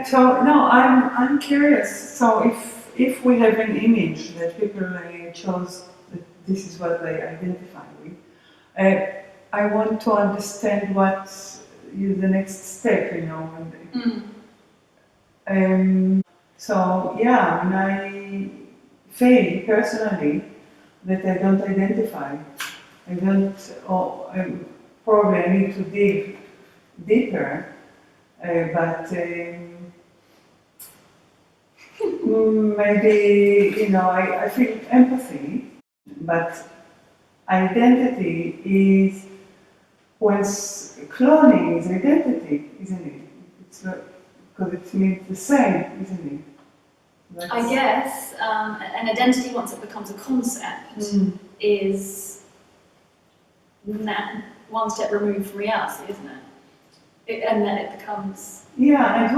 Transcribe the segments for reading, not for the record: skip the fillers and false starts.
So no, I'm curious. So if we have an image that people chose that this is what they identify with, I want to understand what is the next step. So yeah, and I feel personally that I don't identify. I don't. Or probably I need to dig deeper, but. Maybe, I feel empathy, but identity is, cloning is identity, isn't it? It's not, because it means the same, isn't it? I guess an identity, once it becomes a concept, is one step removed from reality, isn't it? And then it becomes... Yeah, and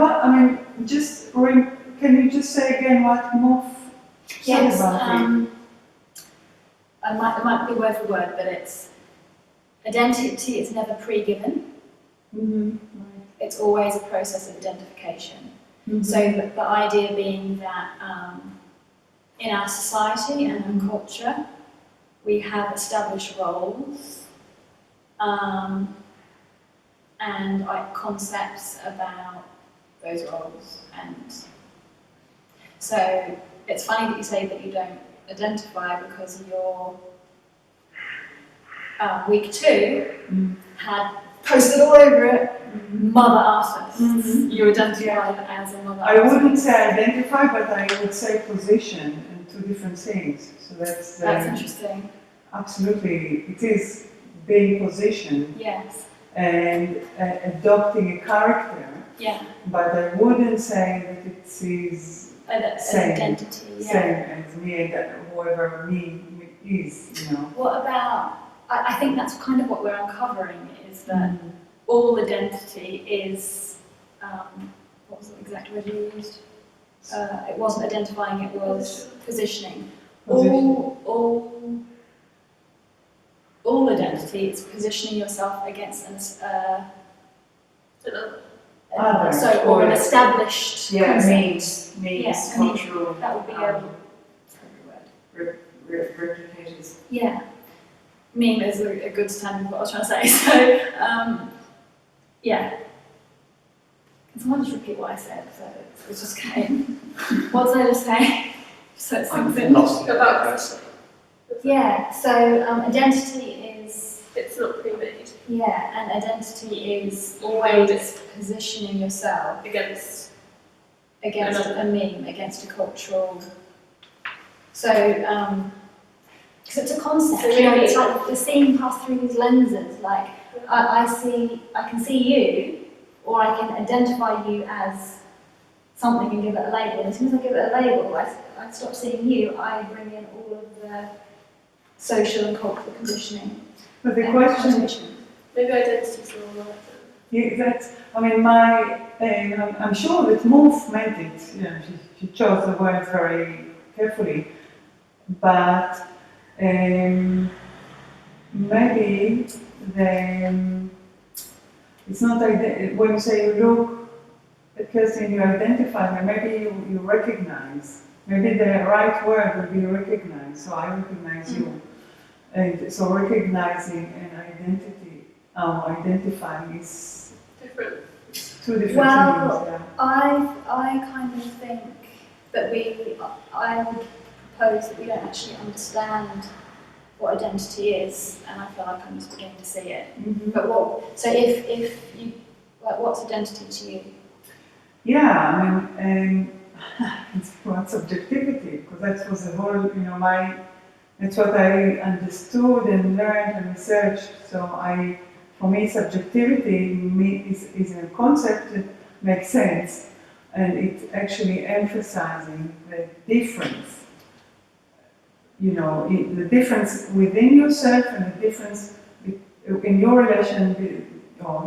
can you just say again what Morph said about it? It might be word for word, but it's identity is never pre-given. Right. It's always a process of identification. So the idea being that in our society and in culture, we have established roles and concepts about those roles. And so it's funny that you say that you don't identify, because your week 2 had posted all over it, mother artists. You identify as a mother artist. I wouldn't say identify, but I would say position, and two different things. So that's interesting. Absolutely, it is being positioned. Yes. And adopting a character. Yeah. But I wouldn't say that it is same identity. Same as me and whoever me is. What about? I think that's kind of what we're uncovering, is that all identity is, what was the exact word you used? It wasn't identifying, it was positioning. All identity is positioning yourself against or an established concept. means cultural. That would be a replicators. Yeah. Meme is a good standard for what I was trying to say. So, yeah. Can someone just repeat what I said? So it's just came. What was I just saying? So it's something about. Yeah. So identity is. It's not pre-made. Yeah, and identity is always positioning yourself against a meme, against a cultural. So. Because it's a concept, it's like the seeing past through these lenses. Like I can see you, or I can identify you as something and give it a label. And as soon as I give it a label, I stop seeing you. I bring in all of the social and cultural conditioning. But the question, maybe identity is the wrong word. Yeah, I'm sure that Morph meant it. She chose the words very carefully, but. Maybe it's not like when you say you look at Kirsten, you identify, maybe you recognize. Maybe the right word would be recognize. So I recognize you, and so recognizing and identifying is different. Two different things. Well, I kind of think that I would propose that we don't actually understand what identity is, and I feel like I'm just beginning to see it. But if you, what's identity to you? Yeah, it's about subjectivity, because that was the whole, that's what I understood and learned and researched. So for me, subjectivity is a concept that makes sense, and it's actually emphasizing the difference. The difference within yourself and the difference in your relation, in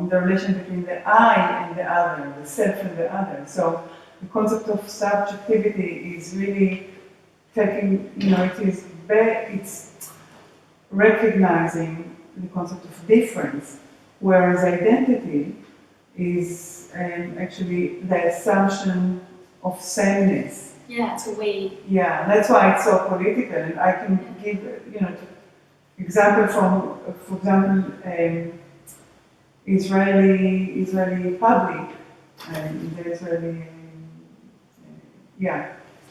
the relation between the I and the other, the self and the other. So the concept of subjectivity is really taking, it's recognizing the concept of difference, whereas identity is actually the assumption of sameness. Yeah, it's a we. Yeah, that's why it's so political. And I can give, example from, for example, Israeli public, the Israeli,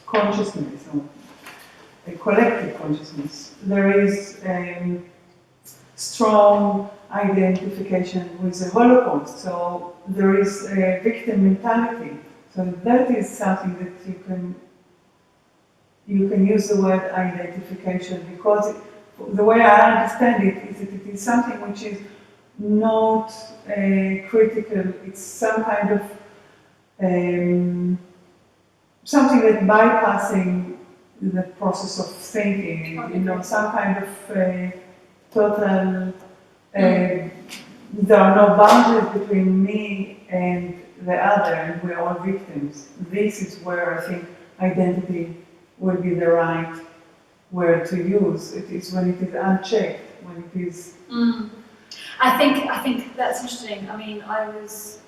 consciousness, or a collective consciousness. There is strong identification with the Holocaust, so there is a victim mentality. So that is something that you can use the word identification, because the way I understand it is that it is something which is not critical. It's some kind of something that bypassing the process of thinking, some kind of total. There are no boundaries between me and the other, and we're all victims. This is where I think identity will be the right word to use. It is when it is unchecked, when it is. I think that's interesting. I mean, as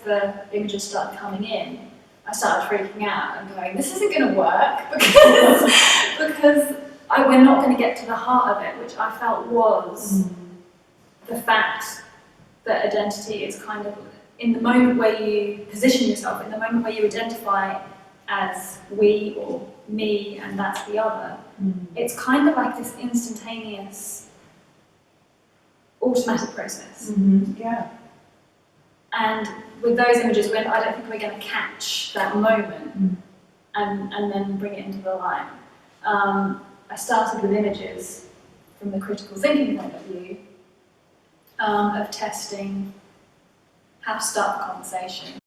the images started coming in, I started freaking out and going, this isn't going to work because we're not going to get to the heart of it, which I felt was the fact that identity is kind of, in the moment where you position yourself, in the moment where you identify as we or me and that's the other, it's kind of like this instantaneous automatic process. Yeah. And with those images, I don't think we're going to catch that moment and then bring it into the light. I started with images from the critical thinking point of view, of testing how to start the conversation.